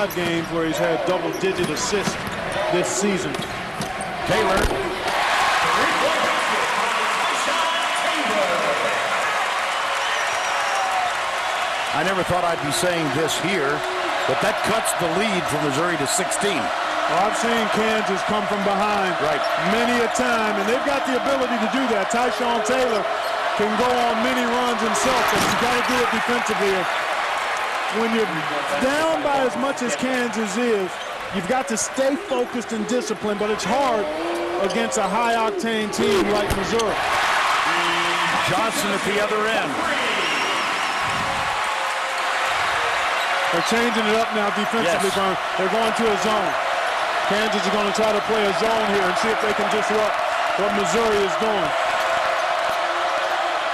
5 games where he's had double-digit assists this season. Taylor. I never thought I'd be saying this here, but that cuts the lead from Missouri to 16. Well, I've seen Kansas come from behind many a time, and they've got the ability to do that. Tyshawn Taylor can go on many runs himself, but you've got to do it defensively. When you're down by as much as Kansas is, you've got to stay focused and disciplined, but it's hard against a high-octane team like Missouri. Johnson at the other end. They're changing it up now defensively. Yes. They're going to a zone. Kansas is going to try to play a zone here and see if they can disrupt what Missouri is doing.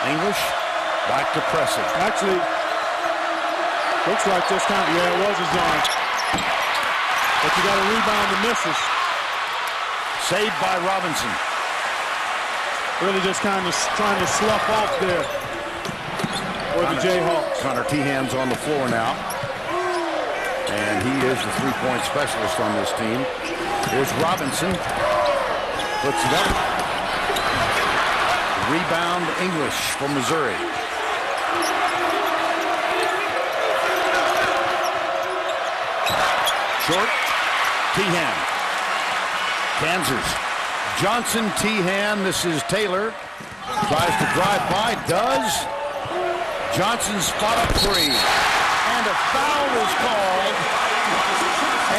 English back to pressing. Actually, looks like this time, yeah, it was a zone. But you got to rebound the misses. Saved by Robinson. Really just kind of trying to slough off there for the Jayhawks. Connor Teahan's on the floor now. And he is the three-point specialist on this team. Here's Robinson. Puts it up. Rebound English for Missouri. Short. Teahan. Kansas. Johnson, Teahan. This is Taylor. Tries to drive by. Does. Johnson's spot up three. And a foul is called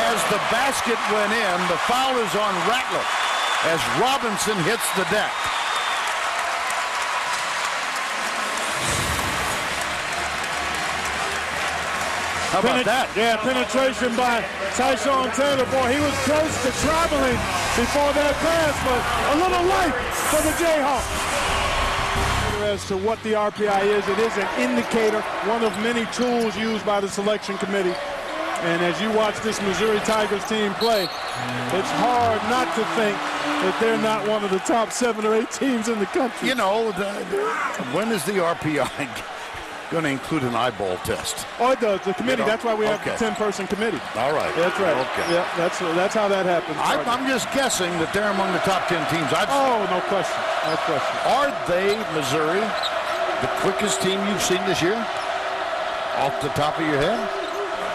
as the basket went in. The foul is on Ratliff as Robinson hits the deck. How about that? Yeah, penetration by Tyshawn Taylor. Boy, he was close to traveling before that pass, but a little light for the Jayhawks. As to what the RPI is, it is an indicator, one of many tools used by the selection committee. And as you watch this Missouri Tigers team play, it's hard not to think that they're not one of the top 7 or 8 teams in the country. You know, when is the RPI going to include an eyeball test? Oh, it does. The committee. That's why we have the 10-person committee. All right. That's right. Okay. Yeah, that's how that happens. I'm just guessing that they're among the top 10 teams. No question. No question. Are they, Missouri, the quickest team you've seen this year? Off the top of your head?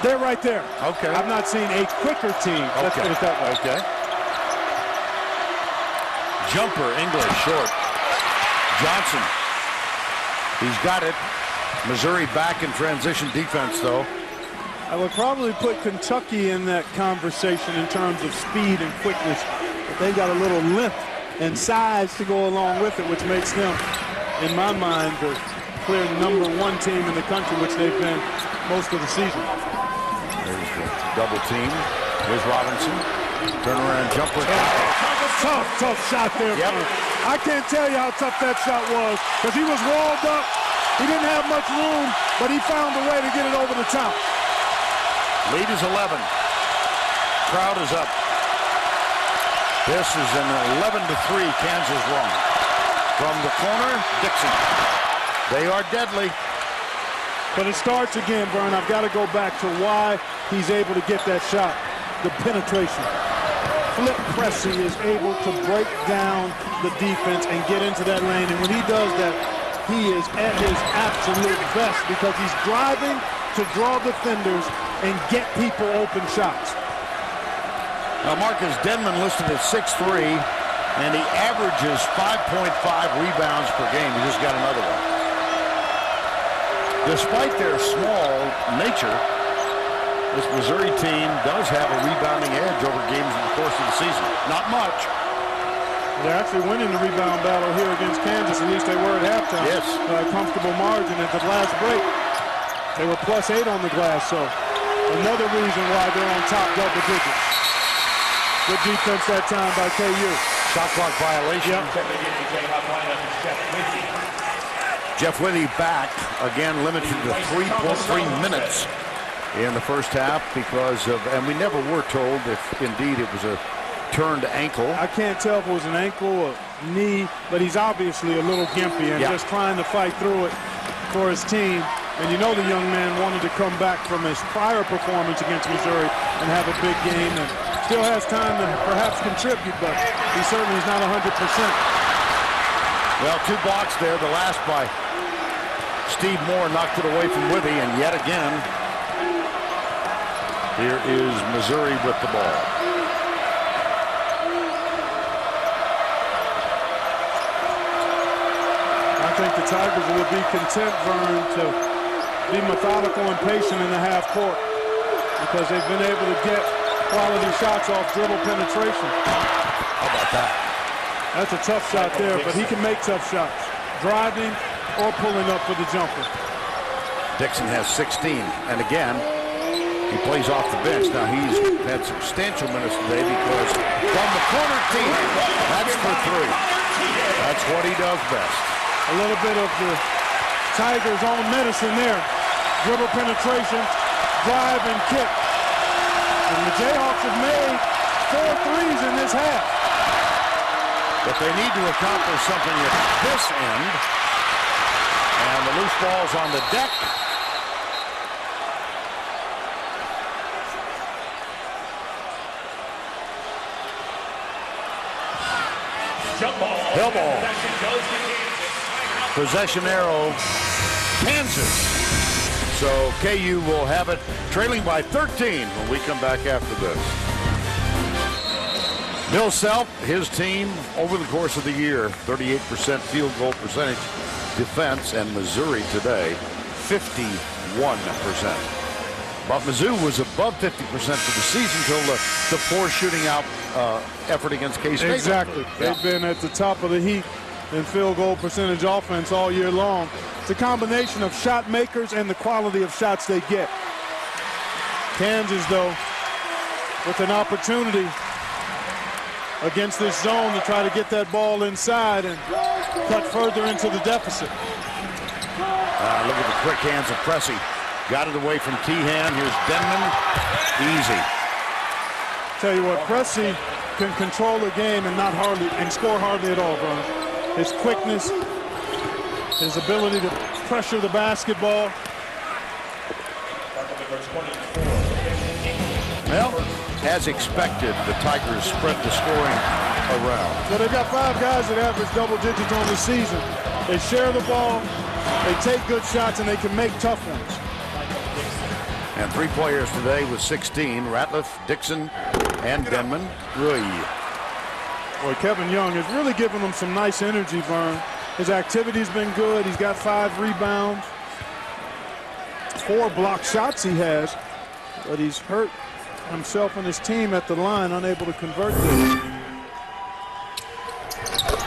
They're right there. Okay. I've not seen a quicker team. Let's put it that way. Okay. Jumper, English, short. Johnson. He's got it. Missouri back in transition defense, though. I would probably put Kentucky in that conversation in terms of speed and quickness. But they got a little length and size to go along with it, which makes them, in my mind, the clear #1 team in the country, which they've been most of the season. There's the double team. Here's Robinson. Turnaround jumper. Tough shot there. Yep. I can't tell you how tough that shot was because he was walled up. He didn't have much room, but he found a way to get it over the top. Lead is 11. Crowd is up. This is an 11-3 Kansas run. From the corner, Dixon. They are deadly. But it starts again, Vern. I've got to go back to why he's able to get that shot. The penetration. Flip Pressey is able to break down the defense and get into that lane. And when he does that, he is at his absolute best because he's driving to draw defenders and get people open shots. Now Marcus Denman listed at 6'3", and he averages 5.5 rebounds per game. He just got another one. Despite their small nature, this Missouri team does have a rebounding edge over games in the course of the season. Not much. They're actually winning the rebound battle here against Kansas. At least they were at halftime. Yes. By a comfortable margin at the last break. They were +8 on the glass, so another reason why they're on top double digits. Good defense that time by KU. Shot clock violation. Yep. Jeff Withy back, again limited to 3.3 minutes in the first half because of, and we never were told if indeed it was a turned ankle. I can't tell if it was an ankle or knee, but he's obviously a little gimpy and just trying to fight through it for his team. And you know the young man wanted to come back from his prior performance against Missouri and have a big game, and still has time to perhaps contribute, but he certainly is not 100%. Well, 2 blocks there. The last by Steve Moore knocked it away from Withy, and yet again, here is Missouri with the ball. I think the Tigers will be content, Vern, to be methodical and patient in the half court because they've been able to get quality shots off dribble penetration. How about that? That's a tough shot there, but he can make tough shots, driving or pulling up for the jumper. Dixon has 16, and again, he plays off the bench. Now, he's had substantial minutes today because from the corner team, that's for 3. That's what he does best. A little bit of the Tigers' own medicine there. Dribble penetration, drive, and kick. And the Jayhawks have made 4 threes in this half. But they need to accomplish something at this end. And the loose ball's on the deck. Hill ball. Possession arrow, Kansas. So KU will have it trailing by 13 when we come back after this. Bill Self, his team over the course of the year, 38% field goal percentage defense, and Missouri today, 51%. But Mizzou was above 50% for the season until the poor shooting out effort against K-State. Exactly. Yeah. They've been at the top of the heap in field goal percentage offense all year long. It's a combination of shot makers and the quality of shots they get. Kansas, though, with an opportunity against this zone to try to get that ball inside and cut further into the deficit. Look at the quick hands of Pressey. Got it away from Tehan. Here's Denman. Easy. Tell you what, Pressey can control the game and score hardly at all, bro. His quickness, his ability to pressure the basketball. Well, as expected, the Tigers spread the scoring around. So they've got 5 guys that average double digits on the season. They share the ball, they take good shots, and they can make tough ones. And 3 players today with 16, Ratliff, Dixon, and Denman. Boy, Kevin Young has really given them some nice energy, Vern. His activity's been good. He's got 5 rebounds. 4 block shots he has, but he's hurt himself and his team at the line, unable to convert this.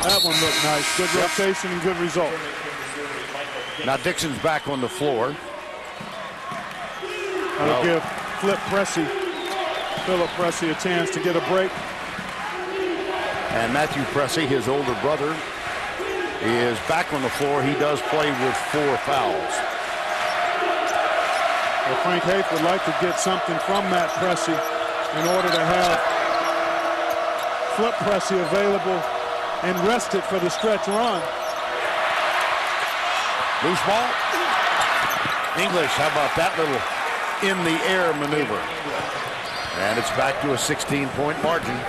That one looked nice. Good rotation and good result. Now Dixon's back on the floor. That'll give Philip Pressey a chance to get a break. And Matthew Pressey, his older brother, is back on the floor. He does play with 4 fouls. Well, Frank Haith would like to get something from Matt Pressey in order to have Flip Pressey available and rested for the stretch run. Loose ball. English, how about that little in-the-air maneuver? And it's back to a 16-point margin.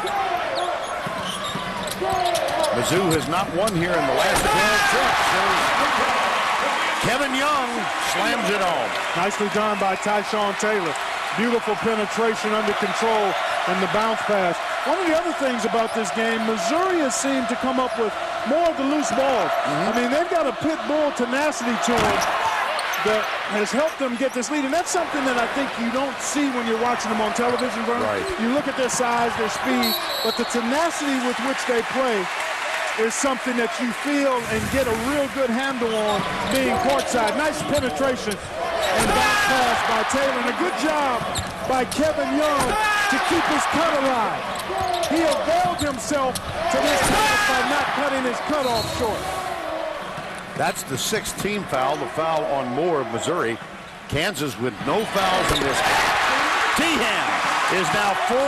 Mizzou has not won here in the last 12 trips. Kevin Young slams it home. Nicely done by Tyshawn Taylor. Beautiful penetration under control and the bounce pass. One of the other things about this game, Missouri has seemed to come up with more of the loose balls. I mean, they've got a pit bull tenacity to them that has helped them get this lead. And that's something that I think you don't see when you're watching them on television, Vern. Right. You look at their size, their speed, but the tenacity with which they play is something that you feel and get a real good handle on being courtside. Nice penetration and bounce pass by Taylor. And a good job by Kevin Young to keep his cut alive. He availed himself to this pass by not cutting his cutoff short. That's the 6th team foul, the foul on Moore of Missouri. Kansas with no fouls in this. Tehan is now 4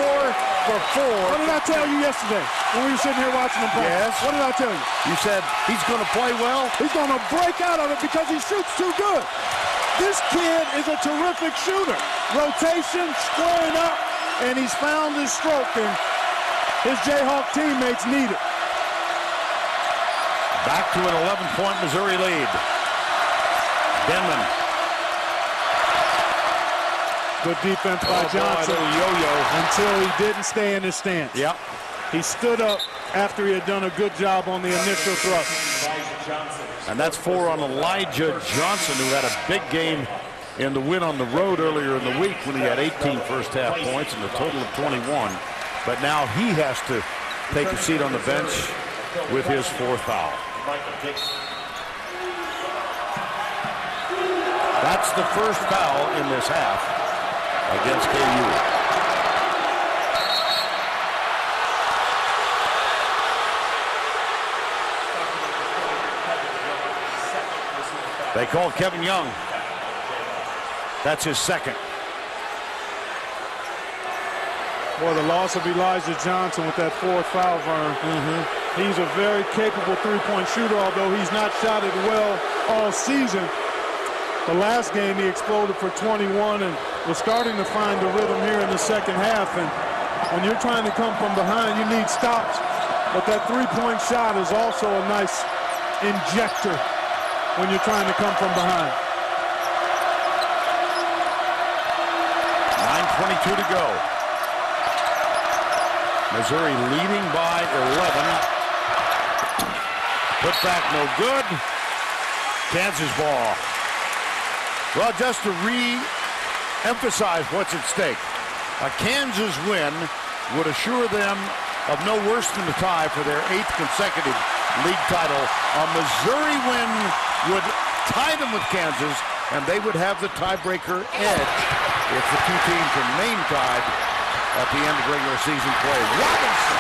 for 4. What did I tell you yesterday when we were sitting here watching him play? Yes. What did I tell you? You said he's going to play well? He's going to break out of it because he shoots too good. This kid is a terrific shooter. Rotation, squaring up, and he's found his stroke, and his Jayhawk teammates need it. Back to an 11-point Missouri lead. Denman. Good defense by Johnson. Yo-yo. Until he didn't stay in his stance. Yep. He stood up after he had done a good job on the initial thrust. And that's 4 on Elijah Johnson, who had a big game in the win on the road earlier in the week when he had 18 first-half points and a total of 21. But now he has to take a seat on the bench with his 4th foul. That's the first foul in this half against KU. They call Kevin Young. That's his 2nd. Boy, the loss of Elijah Johnson with that 4th foul, Vern. He's a very capable three-point shooter, although he's not shot it well all season. The last game he exploded for 21 and was starting to find the rhythm here in the second half. And when you're trying to come from behind, you need stops. But that three-point shot is also a nice injector when you're trying to come from behind. 9:22 to go. Missouri leading by 11. Put back no good. Kansas ball. Well, just to re-emphasize what's at stake, a Kansas win would assure them of no worse than a tie for their 8th consecutive league title. A Missouri win would tie them with Kansas, and they would have the tiebreaker edge if the two teams remain tied at the end of regular season play. Robinson.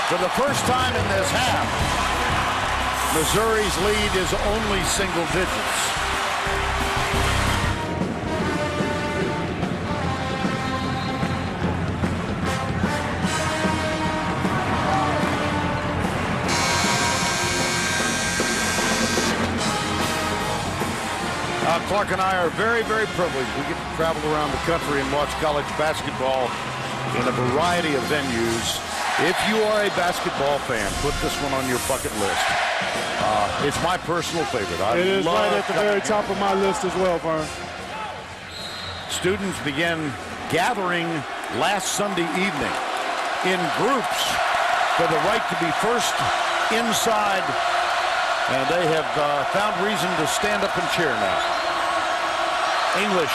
For the first time in this half, Missouri's lead is only single digits. Clark and I are very, very privileged. We get to travel around the country and watch college basketball in a variety of venues. If you are a basketball fan, put this one on your bucket list. It's my personal favorite. It is right at the very top of my list as well, Vern. Students began gathering last Sunday evening in groups for the right to be first inside, and they have found reason to stand up and cheer now. English.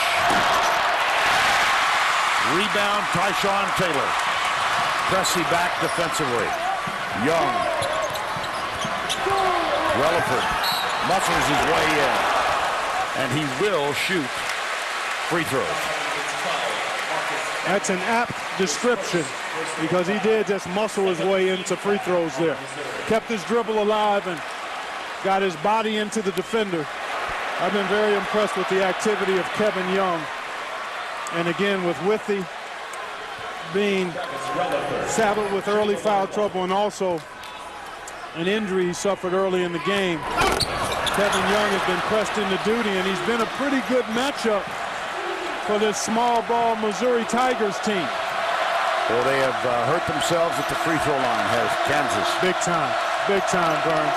Rebound, Tyshawn Taylor. Cressy back defensively. Young. Relaford muscles his way in. And he will shoot free throws. That's an apt description because he did just muscle his way into free throws there. Kept his dribble alive and got his body into the defender. I've been very impressed with the activity of Kevin Young. And again, with Withy being saddled with early foul trouble and also an injury he suffered early in the game, Kevin Young has been pressed into duty, and he's been a pretty good matchup for this small ball Missouri Tigers team. Well, they have hurt themselves at the free throw line, has Kansas. Big time, Vern.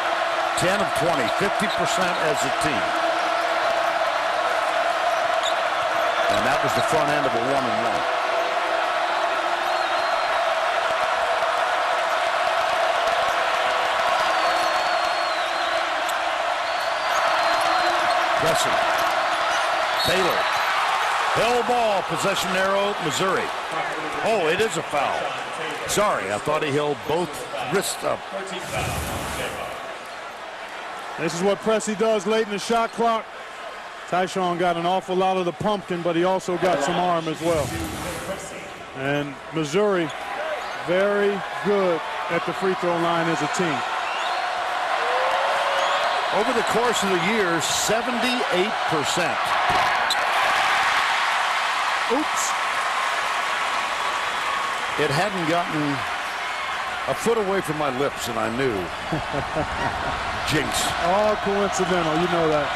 10 of 20, 50% as a team. And that was the front end of a 1-and-1. Cressy. Taylor. Hell ball, possession arrow, Missouri. Oh, it is a foul. Sorry, I thought he held both wrists up. This is what Pressey does late in the shot clock. Tyshawn got an awful lot of the pumpkin, but he also got some arm as well. And Missouri, very good at the free throw line as a team. Over the course of the year, 78%. Oops. It hadn't gotten a foot away from my lips, and I knew. Jinx. All coincidental, you know that.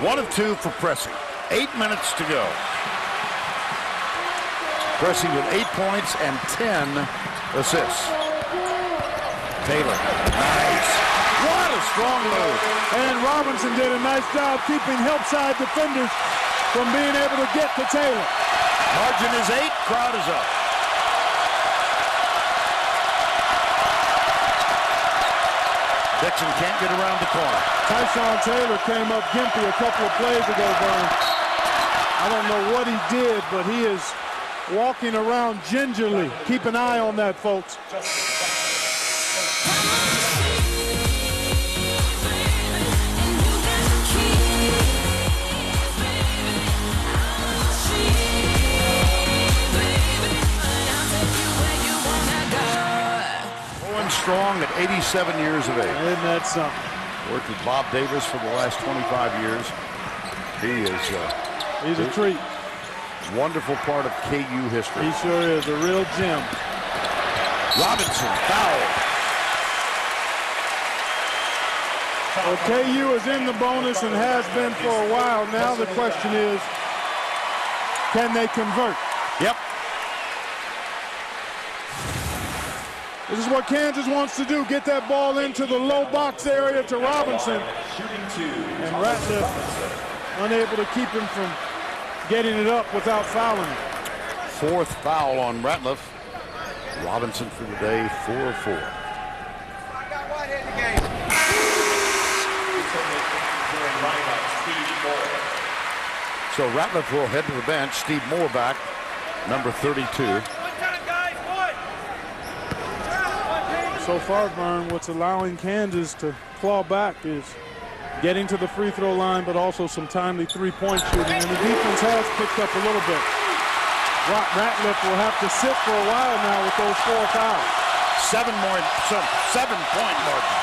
1 of 2 for Pressey. 8 minutes to go. Pressey with 8 points and 10 assists. Taylor, nice. What a strong move. And Robinson did a nice job keeping help side defenders from being able to get to Taylor. Margin is 8, crowd is up. Dixon can't get around the corner. Tyshawn Taylor came up gimpy a couple of plays ago, Vern. I don't know what he did, but he is walking around gingerly. Keep an eye on that, folks. Strong at 87 years of age. Isn't that something? Worked with Bob Davis for the last 25 years. He's a treat. Wonderful part of KU history. He sure is a real gem. Robinson fouled. Well, KU is in the bonus and has been for a while. Now the question is, can they convert? Yep. This is what Kansas wants to do, get that ball into the low box area to Robinson. And Ratliff unable to keep him from getting it up without fouling him. 4th foul on Ratliff. Robinson for the day, 4 of 4. So Ratliff will head to the bench. Steve Moore back, number 32. So far, Vern, what's allowing Kansas to claw back is getting to the free throw line, but also some timely three-point shooting. And the defense has picked up a little bit. Ratliff will have to sit for a while now with those 4 fouls. 7-point margin.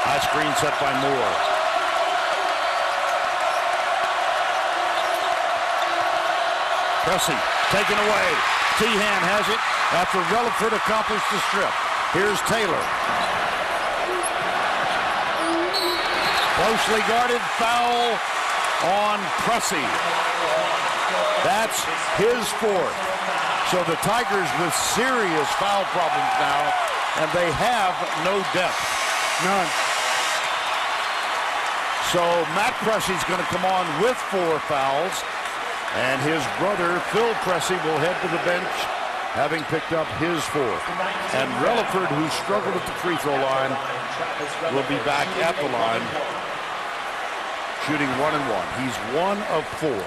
High screen set by Moore. Pressey taken away. Tehan has it after Relaford accomplished the strip. Here's Taylor. Closely guarded foul on Pressey. That's his 4th. So the Tigers with serious foul problems now, and they have no depth. None. So Matt Pressey's going to come on with 4 fouls. And his brother, Phil Pressey, will head to the bench, having picked up his 4th. And Relaford, who struggled at the free throw line, will be back at the line, shooting 1 and 1. He's 1 of 4.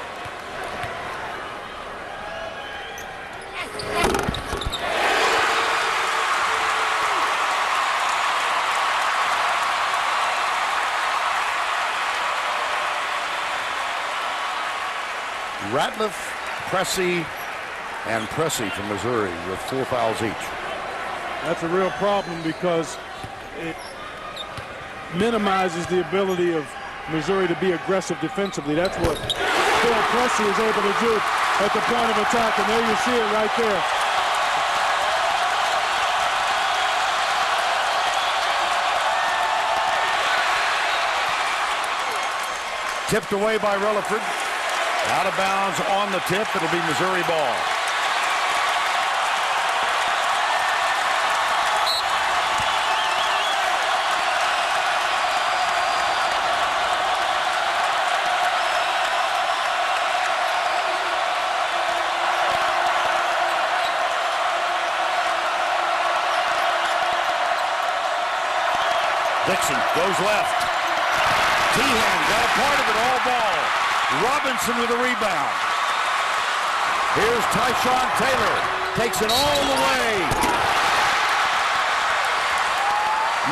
Ratliff, Pressey, and Pressey from Missouri with 4 fouls each. That's a real problem because it minimizes the ability of Missouri to be aggressive defensively. That's what Phil Pressey is able to do at the point of attack, and there you see it right there. Tipped away by Relaford. Out of bounds on the tip. It'll be Missouri ball. Dixon goes left. Tehan got a part of it, all ball. Robinson with a rebound. Here's Tyshawn Taylor. Takes it all the way.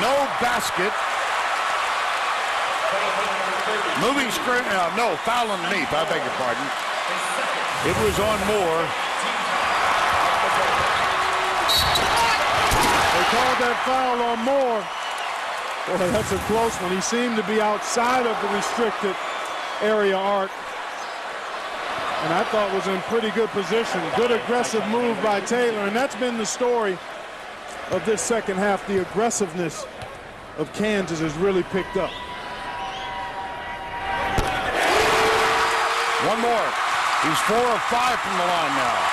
No basket. Moving screen. No, foul underneath. I beg your pardon. It was on Moore. They called that foul on Moore. Boy, that's a close one. He seemed to be outside of the restricted area arc, and I thought was in pretty good position. Good aggressive move by Taylor, and that's been the story of this second half. The aggressiveness of Kansas has really picked up. One more. He's 4 of 5 from the line now.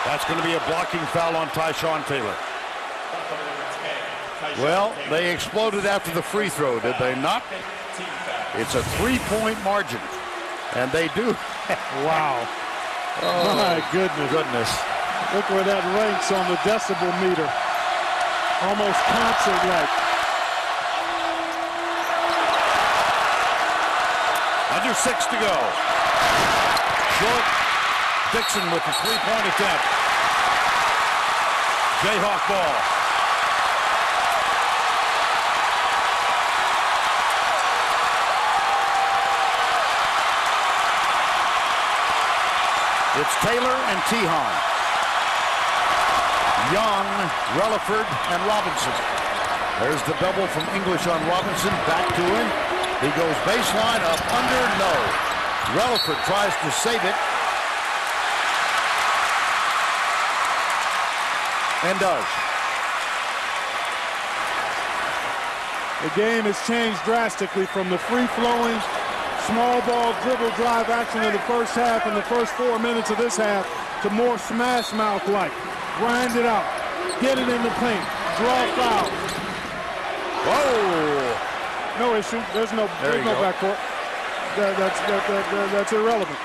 That's going to be a blocking foul on Tyshawn Taylor. Well, they exploded after the free throw, did they not? It's a 3-point margin, and they do. Wow. Oh, my goodness. Look where that ranks on the decibel meter. Almost concert-like. Under 6 to go. Short. Dixon with the 3-point attempt. Jayhawk ball. It's Taylor and Tehan. Young, Relaford, and Robinson. There's the double from English on Robinson. Back to him. He goes baseline, up, under, no. Relaford tries to save it. And does. The game has changed drastically from the free-flowing, small ball dribble drive action of the first half and the first 4 minutes of this half to more smash mouth-like. Grind it out. Get it in the paint. Draw foul. Whoa! No issue. There's no backcourt. That's irrelevant.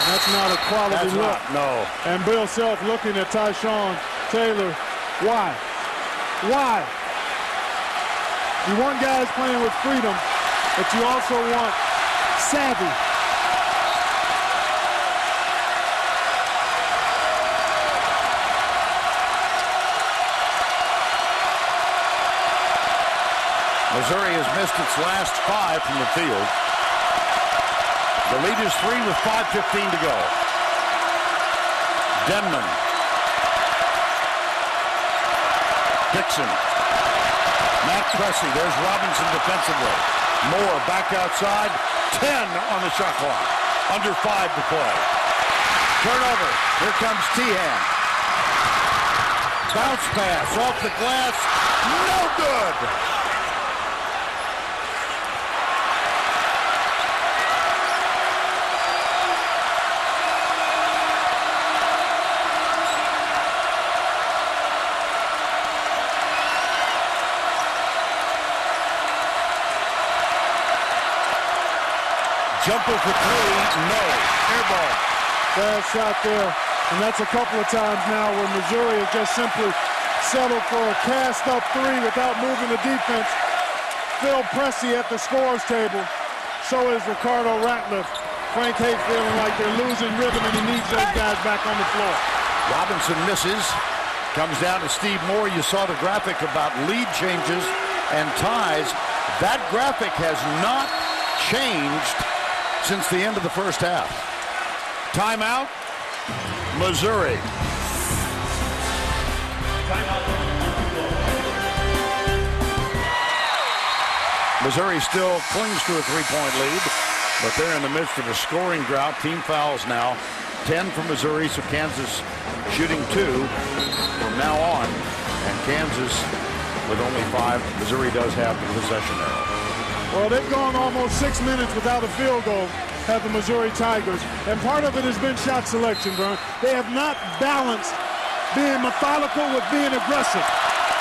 That's not a quality look. No. And Bill Self looking at Tyshawn Taylor. Why? Why? You want guys playing with freedom, but you also want savvy. Missouri has missed its last 5 from the field. The lead is 3 with 5:15 to go. Denman. Dixon. Matt Cressy. There's Robinson defensively. Moore back outside. 10 on the shot clock. Under 5 to play. Turnover. Here comes Tehan. Bounce pass off the glass. No good. Jumper for 3, no. Air ball. Bad shot there. And that's a couple of times now where Missouri has just simply settled for a cast-up 3 without moving the defense. Phil Pressey at the scores table. So is Ricardo Ratliff. Frank Haight feeling like they're losing rhythm and he needs those guys back on the floor. Robinson misses. Comes down to Steve Moore. You saw the graphic about lead changes and ties. That graphic has not changed since the end of the first half. Timeout, Missouri. Missouri still clings to a 3-point lead, but they're in the midst of a scoring drought. Team fouls now. 10 for Missouri, so Kansas shooting 2 from now on. And Kansas with only 5. Missouri does have the possession arrow. Well, they've gone almost 6 minutes without a field goal, have the Missouri Tigers. And part of it has been shot selection, Vern. They have not balanced being methodical with being aggressive.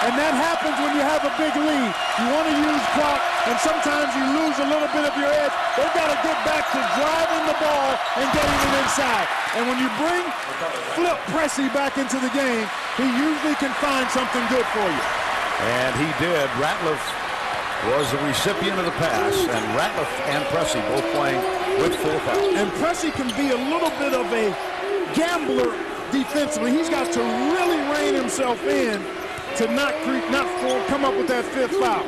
And that happens when you have a big lead. You want to use clock, and sometimes you lose a little bit of your edge. They've got to get back to driving the ball and getting it inside. And when you bring Flip Pressey back into the game, he usually can find something good for you. And he did. Ratliff was the recipient of the pass, and Ratliff and Pressey both playing with 4 fouls. And Pressey can be a little bit of a gambler defensively. He's got to really rein himself in to not come up with that 5th foul.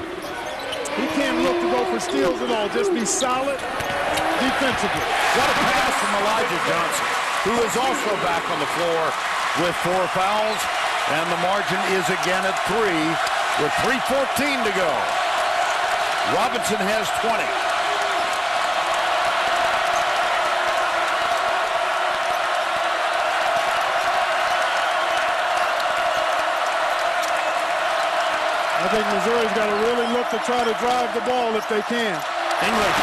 He can't look to go for steals at all. Just be solid defensively. What a pass from Elijah Johnson, who is also back on the floor with 4 fouls. And the margin is again at 3 with 3:14 to go. Robinson has 20. I think Missouri's got to really look to try to drive the ball if they can. English,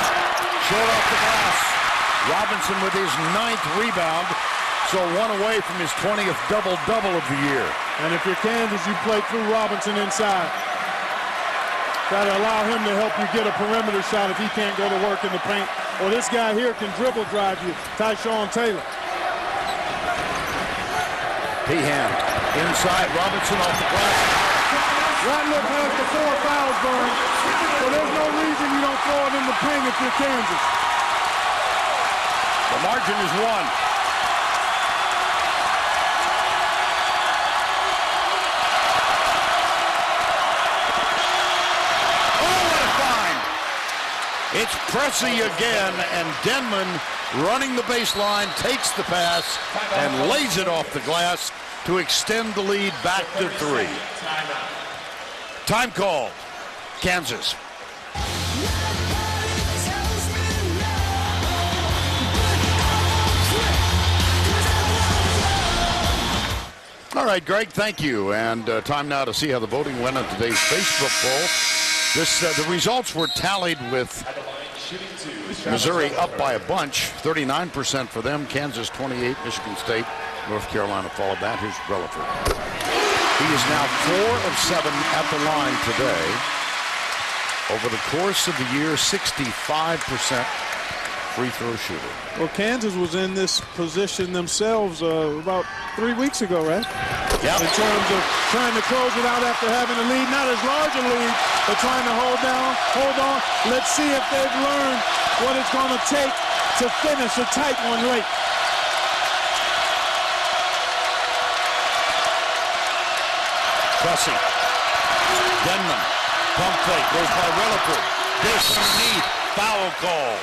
short off the glass. Robinson with his 9th rebound, so 1 away from his 20th double-double of the year. And if you're Kansas, you play through Robinson inside. Try to allow him to help you get a perimeter shot if he can't go to work in the paint. Or this guy here can dribble drive you, Tyshawn Taylor. Pehan inside, Robinson off the glass. Ratliff has the 4 fouls, Vern, so there's no reason you don't throw it in the paint if you're Kansas. The margin is 1. It's Pressey again, and Denman running the baseline, takes the pass, and lays it off the glass to extend the lead back to 3. Time call, Kansas. All right, Greg, thank you. And time now to see how the voting went on today's Facebook poll. The results were tallied with Missouri up by a bunch, 39% for them, Kansas 28, Michigan State, North Carolina followed that. Here's Relaford. He is now 4 of 7 at the line today. Over the course of the year, 65% free throw shooter. Well, Kansas was in this position themselves about 3 weeks ago, right? Yeah. In terms of trying to close it out after having a lead, not as large a lead, but trying to hold on. Let's see if they've learned what it's going to take to finish a tight one late. Pressey. Denman. Pump fake. Goes by Relaford. Dish underneath. Foul call.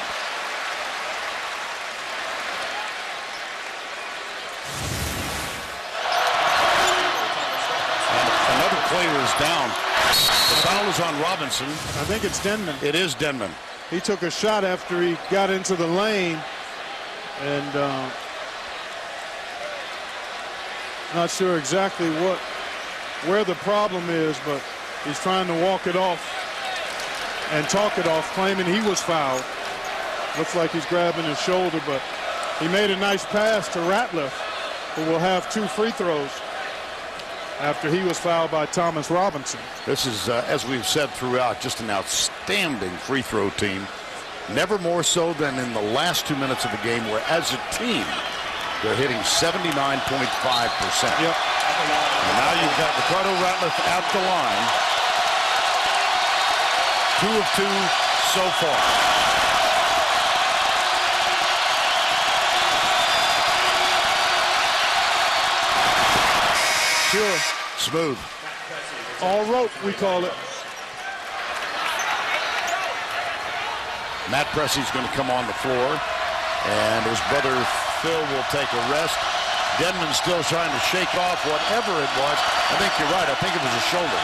And another player is down. The foul is on Robinson. I think it's Denman. It is Denman. He took a shot after he got into the lane, and not sure exactly where the problem is, but he's trying to walk it off and talk it off, claiming he was fouled. Looks like he's grabbing his shoulder, but he made a nice pass to Ratliff, who will have 2 free throws after he was fouled by Thomas Robinson. This is, as we've said throughout, just an outstanding free throw team. Never more so than in the last 2 minutes of the game, where as a team, they're hitting 79.5%. Yep. And now you've got Ricardo Ratliff at the line. 2 of 2 so far. Sure. Smooth. All rope, we call it. Matt Pressey's going to come on the floor, and his brother Phil will take a rest. Denman still trying to shake off whatever it was. I think you're right. I think it was a shoulder.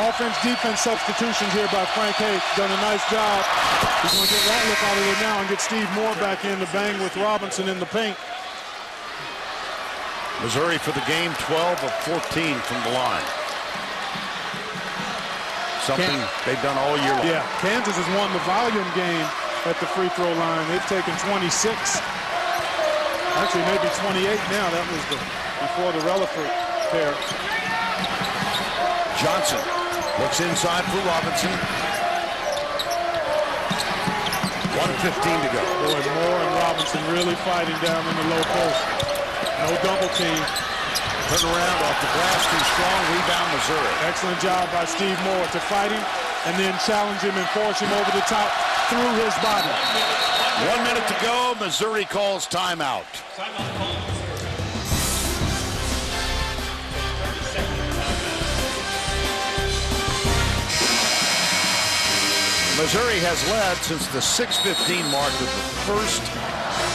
Offense, defense substitutions here by Frank Hayes. Done a nice job. He's going to get Ratliff out of there now and get Steve Moore back in to bang with Robinson in the paint. Missouri for the game, 12 of 14 from the line. Something they've done all year long. Yeah, Kansas has won the volume game at the free throw line. They've taken 26. Actually, maybe 28 now. That was before the Relaford pair. Johnson looks inside for Robinson. 1:15 to go. Boy, Moore and Robinson really fighting down in the low post. No double team. Turn around off the glass, too strong. Rebound, Missouri. Excellent job by Steve Moore to fight him and then challenge him and force him over the top through his body. 1 minute to go. Missouri calls timeout. Missouri has led since the 6:15 mark of the first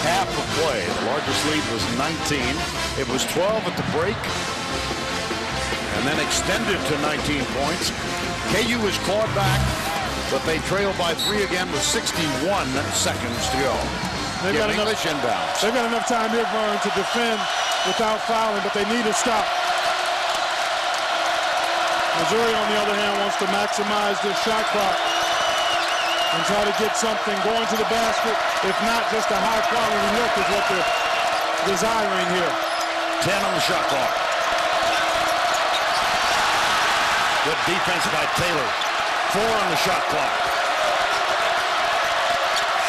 half of play. The largest lead was 19. It was 12 at the break and then extended to 19 points. KU was clawed back, but they trailed by 3 again with 61 seconds to go. They've got enough inbounds. They've got enough time here, Vern, to defend without fouling, but they need a stop. Missouri, on the other hand, wants to maximize their shot clock and try to get something going to the basket. If not, just a high-quality look is what they're desiring here. 10 on the shot clock. Good defense by Taylor. 4 on the shot clock.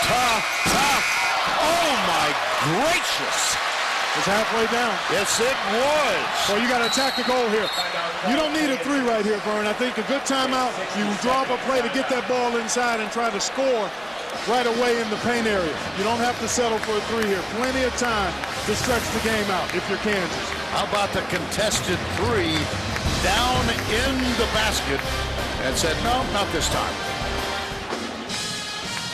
Tough. Oh, my gracious. It's halfway down. Yes, it was. Well, you got to attack the goal here. You don't need a 3 right here, Vern. I think a good timeout, you draw up a play to get that ball inside and try to score right away in the paint area. You don't have to settle for a 3 here. Plenty of time to stretch the game out if you're Kansas. How about the contested 3 down in the basket and said, no, not this time.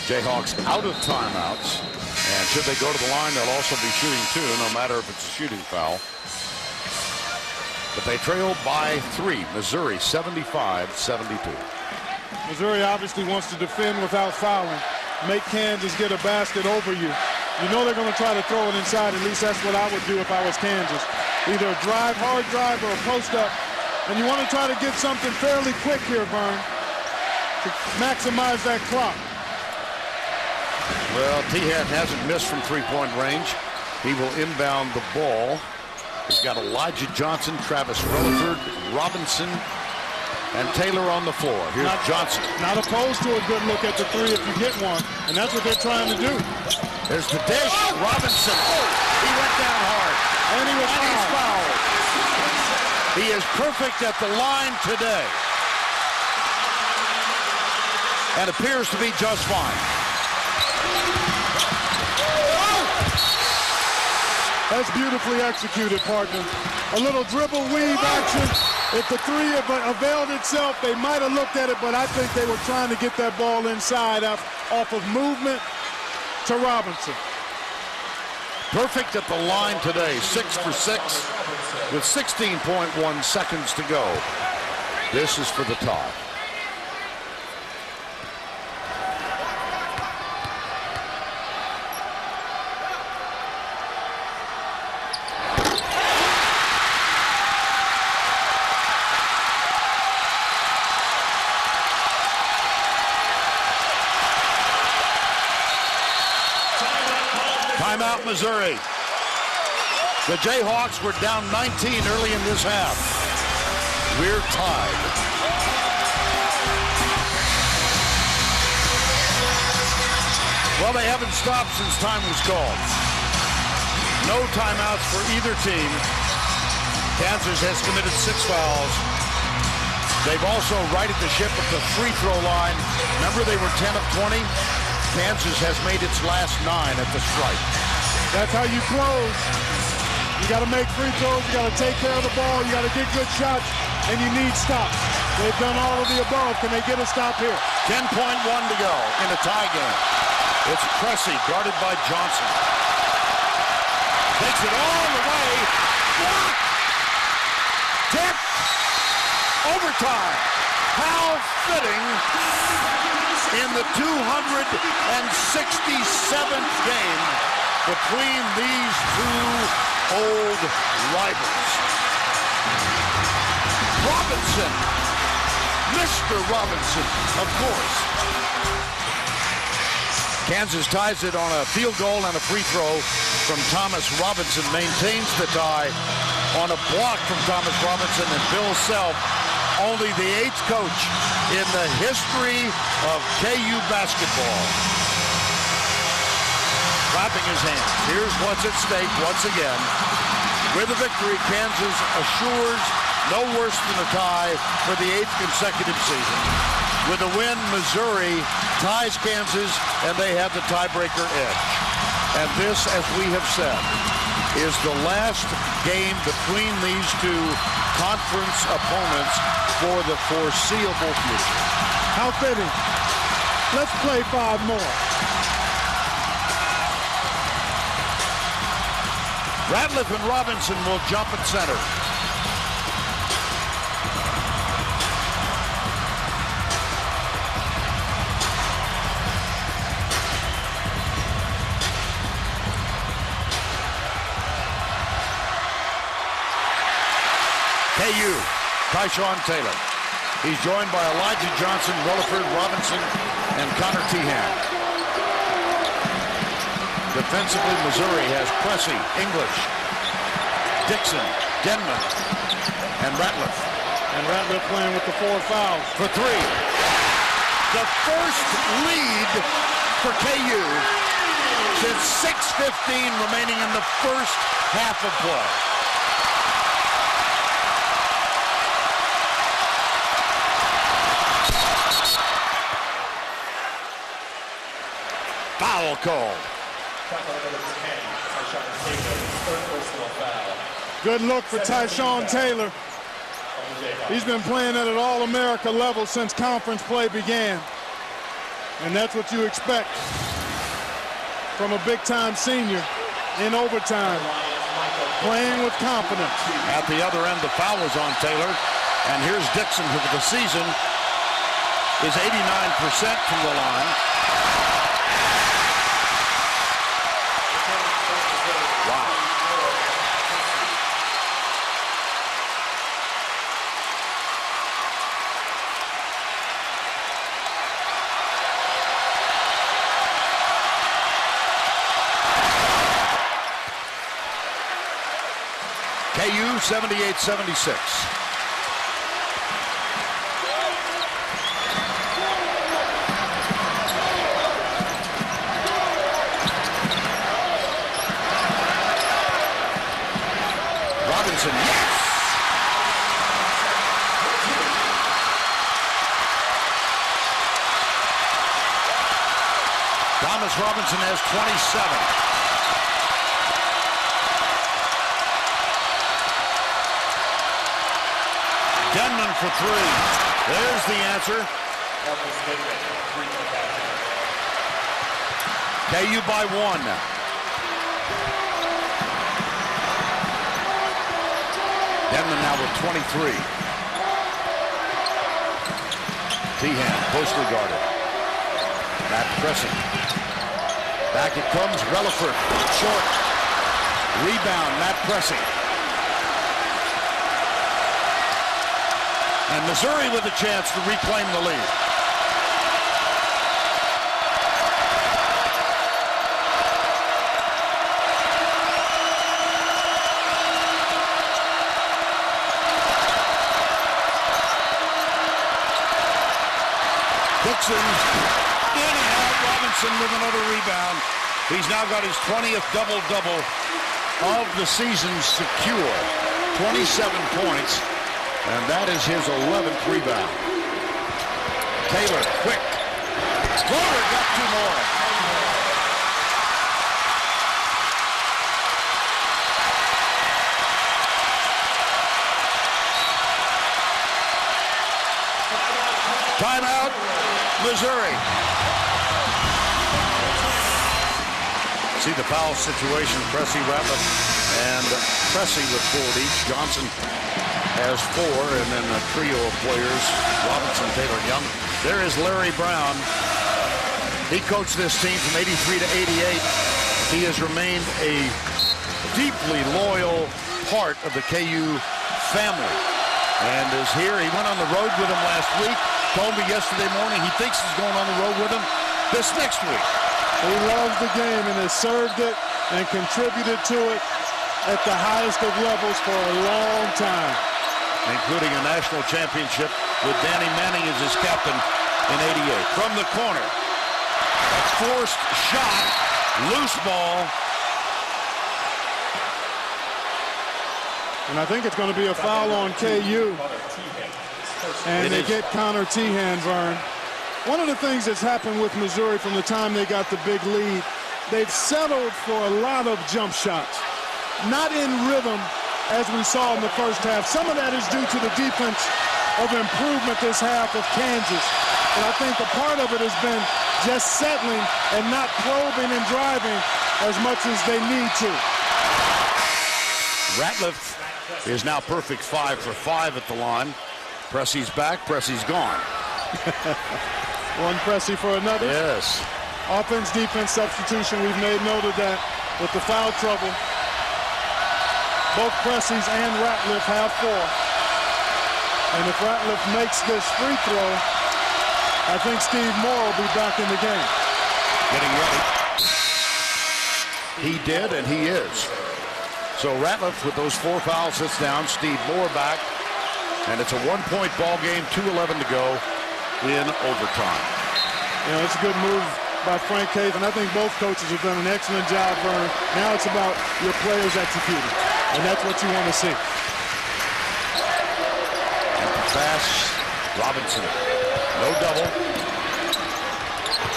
Jayhawks out of timeouts. And should they go to the line, they'll also be shooting 2, no matter if it's a shooting foul. But they trail by 3. Missouri 75-72. Missouri obviously wants to defend without fouling. Make Kansas get a basket over you. You know they're going to try to throw it inside. At least that's what I would do if I was Kansas. Either a drive, hard drive, or a post up. And you want to try to get something fairly quick here, Vern, to maximize that clock. Well, Tehan hasn't missed from 3-point range. He will inbound the ball. He's got Elijah Johnson, Travis Rutherford, Robinson, and Taylor on the floor. Here's Johnson. Not opposed to a good look at the 3 if you get one, and that's what they're trying to do. There's the dish. Robinson. Oh, he went down hard. And he was fouled. He is perfect at the line today. And appears to be just fine. That's beautifully executed, partner. A little dribble weave action. If the 3 availed itself, they might have looked at it, but I think they were trying to get that ball inside off of movement to Robinson. Perfect at the line today, 6 for 6 with 16.1 seconds to go. This is for the tie. Timeout, Missouri. The Jayhawks were down 19 early in this half. We're tied. Well, they haven't stopped since time was called. No timeouts for either team. Kansas has committed 6 fouls. They've also righted the ship at the free throw line. Remember, they were 10 of 20. Kansas has made its last 9 at the stripe. That's how you close. You got to make free throws. You got to take care of the ball. You got to get good shots, and you need stops. They've done all of the above. Can they get a stop here? 10.1 to go in a tie game. It's Pressey guarded by Johnson. Takes it all the way. Blocked. Tip. Overtime. How fitting in the 267th game between these 2 old rivals. Robinson, Mr. Robinson, of course. Kansas ties it on a field goal and a free throw from Thomas Robinson, maintains the tie on a block from Thomas Robinson, and Bill Self only the 8th coach in the history of KU basketball. Clapping his hands. Here's what's at stake once again. With a victory, Kansas assures no worse than a tie for the 8th consecutive season. With a win, Missouri ties Kansas, and they have the tiebreaker edge. And this, as we have said, is the last game between these two conference opponents for the foreseeable future. How fitting. Let's play 5 more. Ratliff and Robinson will jump at center. KU, Tyshawn Taylor. He's joined by Elijah Johnson, Relaford, Robinson, and Connor Tehan. Defensively, Missouri has Pressey, English, Dixon, Denman, and Ratliff. And Ratliff playing with the 4 fouls. For 3. The first lead for KU since 6:15 remaining in the first half of play. Foul called. Good look for Tyshawn Taylor. He's been playing at an All-America level since conference play began. And that's what you expect from a big-time senior in overtime, playing with confidence. At the other end, the foul is on Taylor. And here's Dixon, who for the season is 89% from the line. KU 78-76. Robinson, yes! Thomas Robinson has 27. Denman for 3. There's the answer. KU by 1. Denman now with 23. Tehan closely guarded. Matt Pressey. Back it comes. Relaford short. Rebound. Matt Pressey. And Missouri with a chance to reclaim the lead. Dixon in and out. Robinson with another rebound. He's now got his 20th double-double of the season secure. 27 points. And that is his 11th rebound. Taylor, quick. Floater, got 2 more. Timeout, Missouri. See the foul situation. Pressey, Ratliff, and Pressey with 4 each. Johnson has 4, and then a trio of players, Robinson, Taylor, Young. There is Larry Brown. He coached this team from 83 to 88. He has remained a deeply loyal part of the KU family and is here. He went on the road with him last week. Told me yesterday morning he thinks he's going on the road with him this next week. He loves the game and has served it and contributed to it at the highest of levels for a long time. including a national championship with Danny Manning as his captain in '88. From the corner, a forced shot, loose ball. And I think it's going to be a foul on KU. And they get Connor Tehan, Vern. One of the things that's happened with Missouri from the time they got the big lead, they've settled for a lot of jump shots. Not in rhythm as we saw in the first half. Some of that is due to the defense of improvement this half of Kansas. And I think a part of it has been just settling and not probing and driving as much as they need to. Ratliff is now perfect 5 for 5 at the line. Pressey's back, Pressey's gone. One Pressey for another. Yes. Offense, defense substitution. We've made note of that with the foul trouble. Both Presseys and Ratliff have 4. And if Ratliff makes this free throw, I think Steve Moore will be back in the game. Getting ready. He did, and he is. So Ratliff with those 4 fouls sits down. Steve Moore back. And it's a 1-point ball game, 2:11 to go in overtime. You know, it's a good move by Frank Haven. I think both coaches have done an excellent job, Vern. Now it's about your players executing. And that's what you want to see. Pass, Robinson. No double.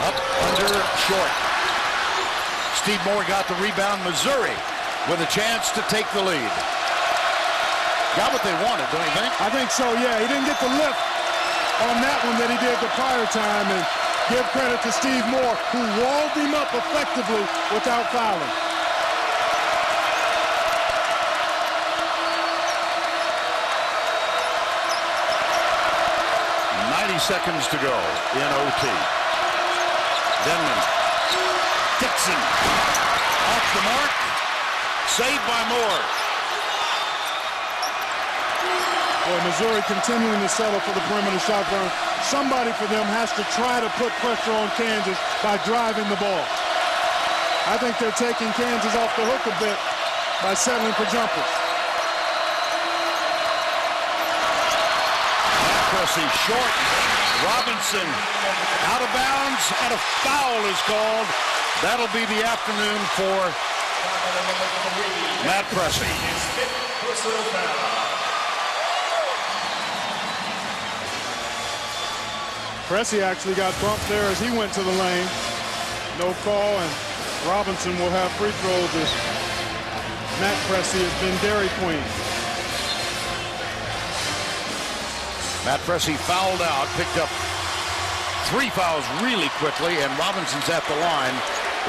Up, under, short. Steve Moore got the rebound. Missouri with a chance to take the lead. Got what they wanted, don't you think? I think so, yeah. He didn't get the lift on that one that he did the prior time. And give credit to Steve Moore, who walled him up effectively without fouling. Seconds to go in OT. Denman. Dixon. Off the mark. Saved by Moore. Boy, Missouri continuing to settle for the perimeter shot burn. Somebody for them has to try to put pressure on Kansas by driving the ball. I think they're taking Kansas off the hook a bit by settling for jumpers. Pressey short. Robinson out of bounds, and a foul is called. That'll be the afternoon for Matt Pressey. Pressey actually got bumped there as he went to the lane. No call, and Robinson will have free throws as Matt Pressey has been Dairy Queen. Matt Pressey fouled out, picked up 3 fouls really quickly, and Robinson's at the line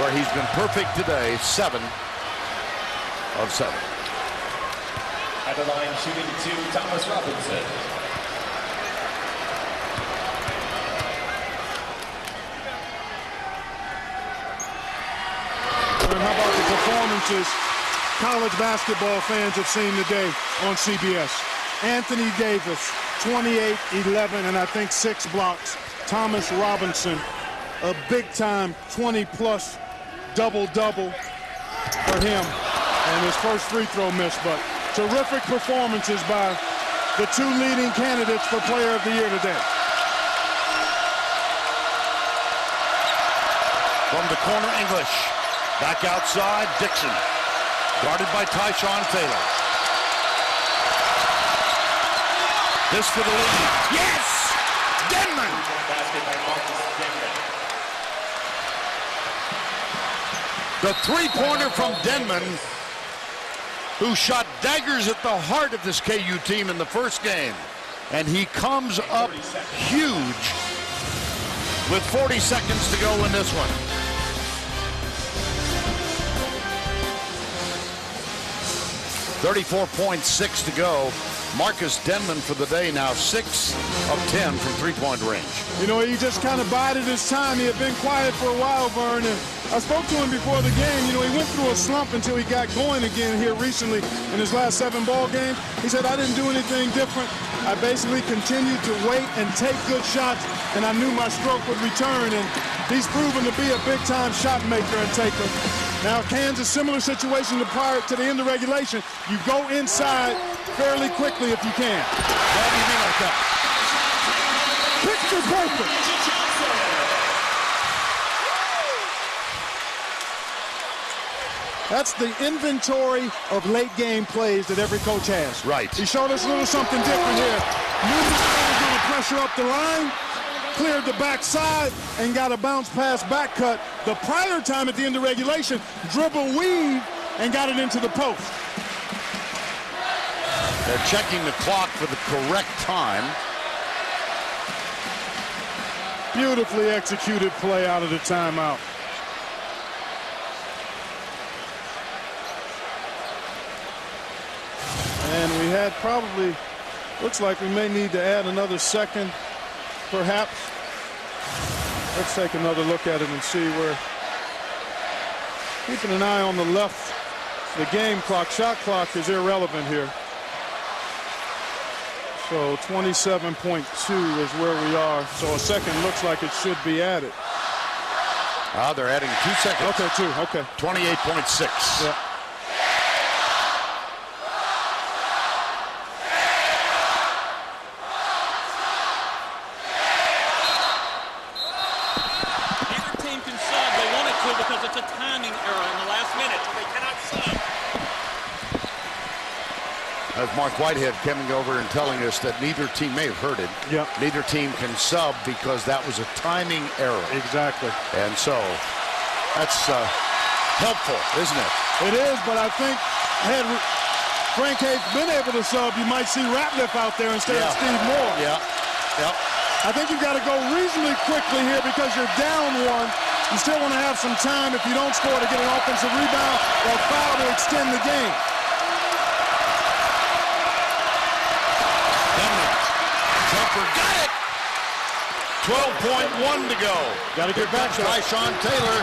where he's been perfect today, 7 of 7. At the line, shooting 2, Thomas Robinson. And how about the performances college basketball fans have seen today on CBS? Anthony Davis, 28, 11, and I think 6 blocks. Thomas Robinson, a big-time 20-plus double-double for him. And his first free throw miss, but terrific performances by the 2 leading candidates for Player of the Year today. From the corner, English. Back outside, Dixon. Guarded by Tyshawn Taylor. This for the lead. Yes! Denman! The 3-pointer from Denman, who shot daggers at the heart of this KU team in the first game. And he comes up huge with 40 seconds to go in this one. .6 to go. Marcus Denman for the day now 6 of 10 from 3-point range. You know, he just kind of bided his time. He had been quiet for a while, Vern, and I spoke to him before the game. You know, he went through a slump until he got going again here recently in his last 7 ball games. He said, I didn't do anything different. I basically continued to wait and take good shots, and I knew my stroke would return, and he's proven to be a big-time shot maker and taker. Now, Kansas, similar situation prior to the end of regulation. You go inside fairly quickly if you can. What do you mean like that? Picture perfect. That's the inventory of late game plays that every coach has. Right. He showed us a little something different here. Knew he was going to pressure up the line, cleared the backside, and got a bounce pass back cut. The prior time at the end of regulation, dribble weave, and got it into the post. They're checking the clock for the correct time. Beautifully executed play out of the timeout. And we had probably, looks like we may need to add another second, perhaps. Let's take another look at it and see where. Keeping an eye on the left, the game clock, shot clock is irrelevant here. So 27.2 is where we are. So a second looks like it should be added. They're adding 2 seconds. Okay, 2, okay. 28.6. Yeah. Because it's a timing error in the last minute. They cannot sub. As Mark Whitehead coming over and telling us that neither team may have heard it. Yeah. Neither team can sub because that was a timing error. Exactly. And so that's helpful, isn't it? It is, but I think had Frank Hayes been able to sub, you might see Ratliff out there instead of Steve Moore. Yeah. Yep. I think you've got to go reasonably quickly here because you're down one. You still want to have some time if you don't score to get an offensive rebound or foul to extend the game. Jumper got it. 12.1 to go. Got to get back to it. Tyshawn Taylor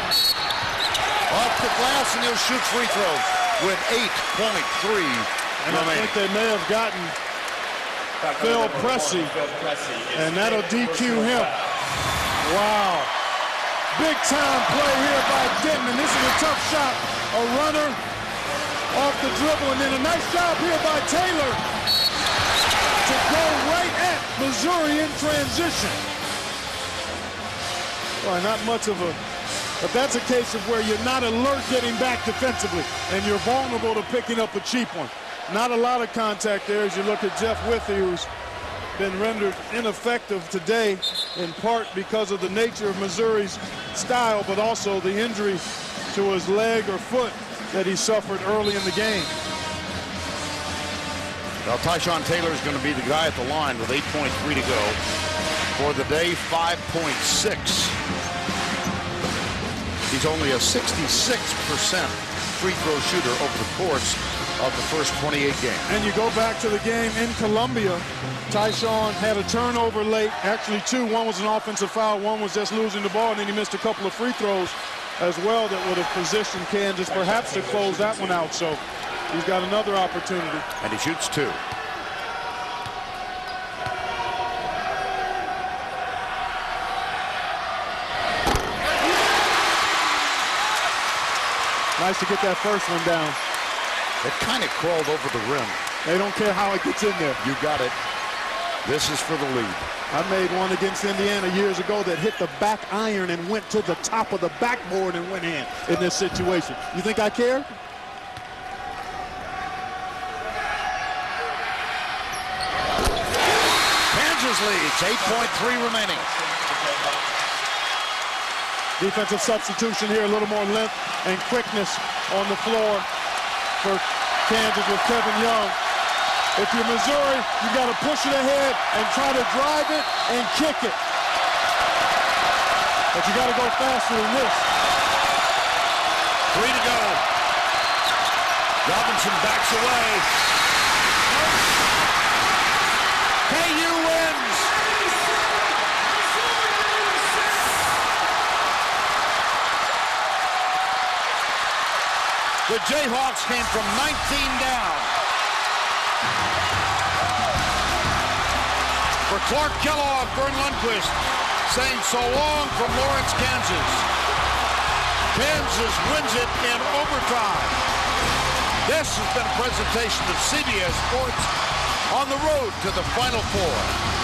off the glass, and he'll shoot free throws with 8.3 and remaining. I think they may have gotten Phil Pressey, and that'll DQ him. Wow. Big time play here by Denton, and this is a tough shot. A runner off the dribble, and then a nice job here by Taylor to go right at Missouri in transition. Well, not much of a, but that's a case of where you're not alert getting back defensively, and you're vulnerable to picking up a cheap one. Not a lot of contact there as you look at Jeff Withey, who's been rendered ineffective today, in part because of the nature of Missouri's style, but also the injury to his leg or foot that he suffered early in the game. Well, Tyshawn Taylor is going to be the guy at the line with 8.3 to go. For the day, 5.6. He's only a 66% free throw shooter over the course of the first 28 games. And you go back to the game in Columbia, Tyshawn had a turnover late, actually 2. One was an offensive foul, one was just losing the ball, and then he missed a couple of free throws as well that would have positioned Kansas perhaps to close that one out. So he's got another opportunity. And he shoots 2. Nice to get that first one down. It kind of crawled over the rim. They don't care how it gets in there. You got it. This is for the lead. I made one against Indiana years ago that hit the back iron and went to the top of the backboard and went in this situation. You think I care? Kansas leads, 8.3 remaining. Defensive substitution here, a little more length and quickness on the floor for Kansas with Kevin Young. If you're Missouri, you got to push it ahead and try to drive it and kick it. But you got to go faster than this. 3 to go. Robinson backs away. KU wins. The Jayhawks came from 19 down. For Clark Kellogg, Vern Lundquist saying so long from Lawrence, Kansas. Kansas wins it in overtime. This This has been a presentation of CBS Sports on the road to the Final Four.